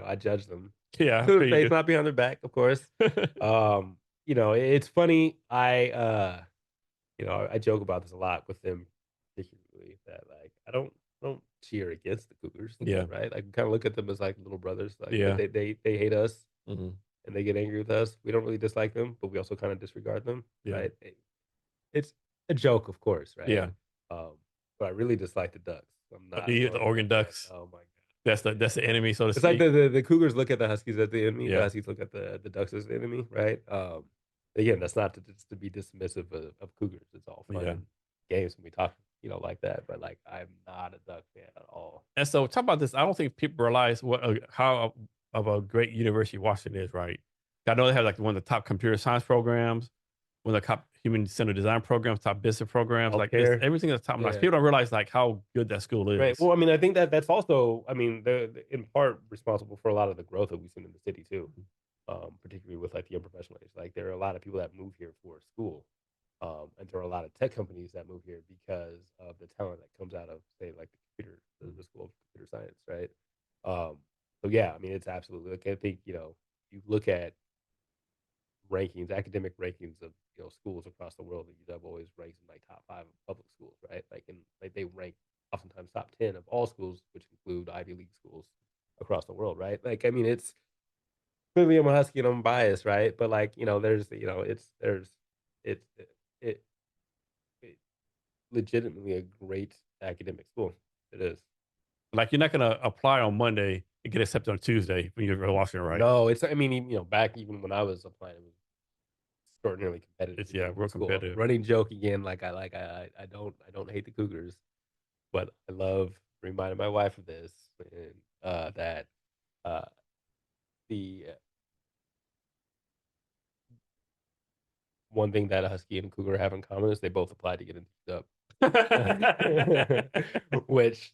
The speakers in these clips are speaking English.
I judge them Yeah, I'm to sure their you face, do. not behind their back, of course. It's funny. I joke about this a lot with them, particularly that like I don't cheer against the Cougars, Yeah, right? Like we kind of look at them as like little brothers, like but yeah. they hate us Mhm. and they get angry with us. We don't really dislike them, but we also kind of disregard them, Yeah, right? It's a joke, of course, right? yeah. Um, but I really dislike the Ducks. I'm not an The Oregon Oregon Duck fan. Ducks. Oh my god, That's the yeah. enemy, so to It's like speak. the Cougars look at the Huskies as the enemy, the Yeah, Huskies look at the Ducks as the enemy, right? Again, that's not just to be dismissive of Cougars. It's all fun yeah. and games when we talk, like that. But like, I'm not a Duck fan at all. And so talk about this. I don't think people realize how of a great university Washington is, right? I know they have like one of the top computer science programs, one of the top human centered design programs, top business programs. Like it's Healthcare, everything is top notch. yeah. People don't realize like how good that school Right. is. Well, I mean, I think that's also, I mean, they're in part responsible for a lot of the growth that we've seen in the city too, particularly with like the young professional age. Like there are a lot of people that move here for school, and there are a lot of tech companies that move here because of the talent that comes out of, say, like the school of computer science, right? So yeah, I mean, it's absolutely. Like I think you look at rankings, academic rankings of schools across the world. That UW always ranks in like top five of public schools, right? Like and like they rank oftentimes top 10 of all schools, which include Ivy League schools across the world, right? Like I mean, it's clearly I'm a Husky and I'm biased, right? But like there's it's it, it legitimately a great academic school. It is. Like you're not gonna apply on Monday and get accepted on Tuesday when you're in Washington, right? No, it's I mean back even when I was applying, it was extraordinarily competitive It's to get yeah, into the real school. competitive. Running joke again, like I don't hate the Cougars, but I love reminding my wife of this and that uh, the one thing that a Husky and Cougar have in common is they both applied to get into UW, which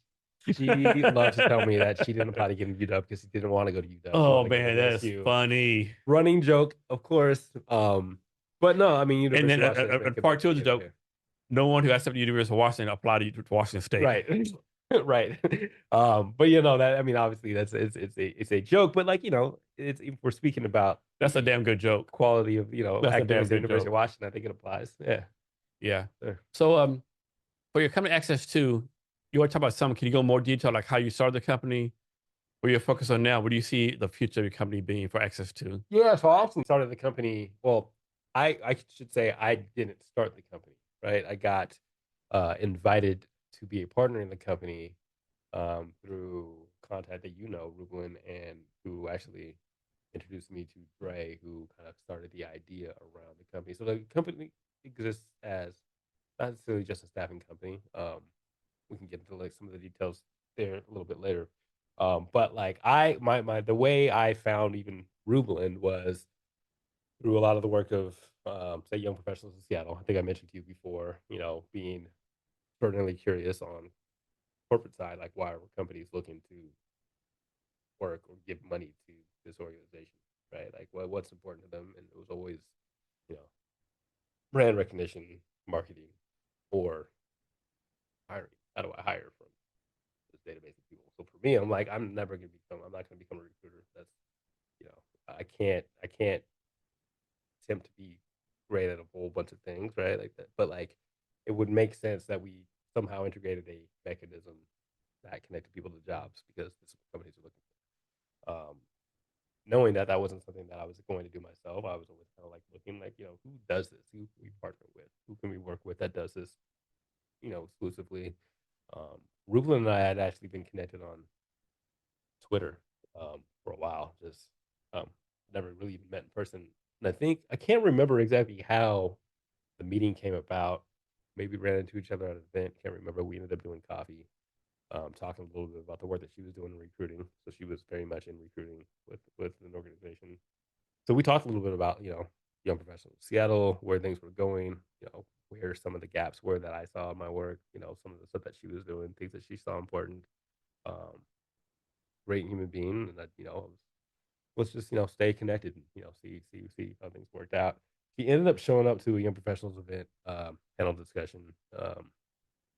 she loves to tell me that she didn't apply to get into UW because she didn't want to go to UW. She Oh wanted to go to man, that's ASU. funny. Running joke, of course. But no, I mean And University then of Washington is a great and part two of the campus joke: here. no one who accepted the University of Washington applied to Washington State. Right. Right. But that I mean, obviously it's a joke, but like, it's if we're speaking about That's a the damn good joke. quality of, That's a damn academics at the good University joke. of Washington, I think it applies. Yeah. Yeah. Sure. So for your company access to, you want to talk about some? Can you go more detail, like how you started the company, where you're focused on now? What do you see the future of your company being for access to? Yeah, so I actually started the company. Well, I should say I didn't start the company, right? I got invited to be a partner in the company through contact that Rublin, and who actually introduced me to Dre, who kind of started the idea around the company. So the company exists as not necessarily just a staffing company. We can get into like some of the details there a little bit later. But like my the way I found even Rublin was through a lot of the work of say young professionals in Seattle. I think I mentioned to you before, being extraordinarily curious on corporate side, like why are companies looking to work or give money to this organization, right? Like what's important to them, and it was always, you know, brand recognition, marketing, or hiring. How do I hire from this database of people? So for me, I'm like, I'm not gonna become a recruiter. That's you know, I can't attempt to be great at a whole bunch of things, right? Like that. But like it would make sense that we somehow integrated a mechanism that connected people to jobs because this is what companies are looking for. Knowing that that wasn't something that I was going to do myself, I was always kind of like looking like, who does this? Who can we partner with? Who can we work with that does this, exclusively? Rublin and I had actually been connected on Twitter for a while, just never really even met in person. And I think I can't remember exactly how the meeting came about. Maybe ran into each other at an event. Can't remember. We ended up doing coffee, talking a little bit about the work that she was doing in recruiting. So she was very much in recruiting with an organization. So we talked a little bit about young professionals, Seattle, where things were going, where some of the gaps were that I saw in my work, some of the stuff that she was doing, things that she saw important. Um, Great human being, and that let's just stay connected and see how things worked out. She ended up showing up to a young professionals event, panel discussion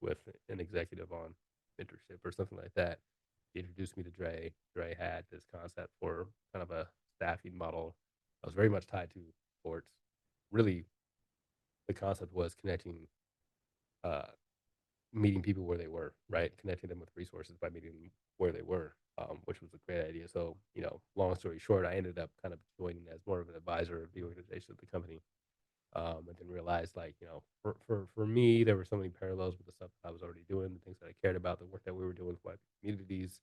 with an executive on mentorship or something like that. He introduced me to Dre. Dre had this concept for kind of a staffing model. I was very much tied to sports. Really, the concept was connecting, uh, meeting people where they were, right? Connecting them with resources by meeting them where they were, which was a great idea. So, long story short, I ended up kind of joining as more of an advisor of the organization of the company. And then realized, like, for me, there were so many parallels with the stuff I was already doing, the things that I cared about, the work that we were doing with white communities,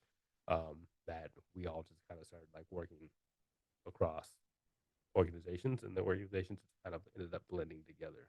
that we all just kind of started like working across organizations, and the organizations kind of ended up blending together.